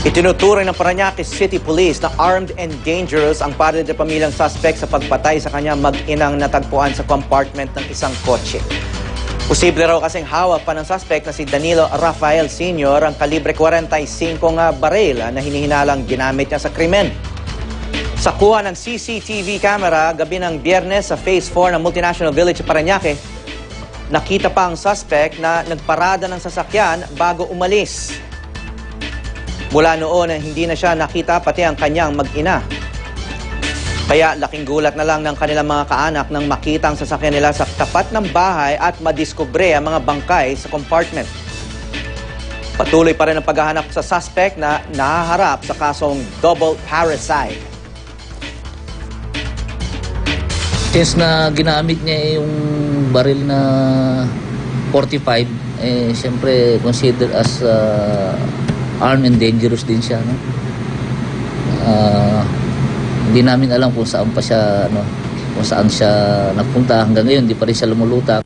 Itinuturing ng Parañaque City Police na armed and dangerous ang padre de pamilyang suspect sa pagpatay sa kanyang mag-inang natagpuan sa compartment ng isang kotse. Posible raw kasing hawak pa ng suspect na si Danilo Rafael Sr. ang kalibre 45 baril na hinihinalang ginamit niya sa krimen. Sa kuha ng CCTV camera gabi ng Biyernes sa Phase 4 ng Multinational Village sa Parañaque, nakita pa ang suspect na nagparada ng sasakyan bago umalis. Mula noon, hindi na siya nakita pati ang kanyang mag-ina. Kaya laking gulat na lang ng kanilang mga kaanak nang makita ang sasakyan nila sa tapat ng bahay at madiskubre ang mga bangkay sa compartment. Patuloy pa rin ang paghahanap sa suspect na nahaharap sa kasong double homicide. Since na ginamit niya yung baril na 45, siyempre considered as armed and dangerous din siya, no? Hindi namin alam kung saan pa siya, kung saan siya nagpunta. Hanggang ngayon, hindi pa rin siya lumulutang.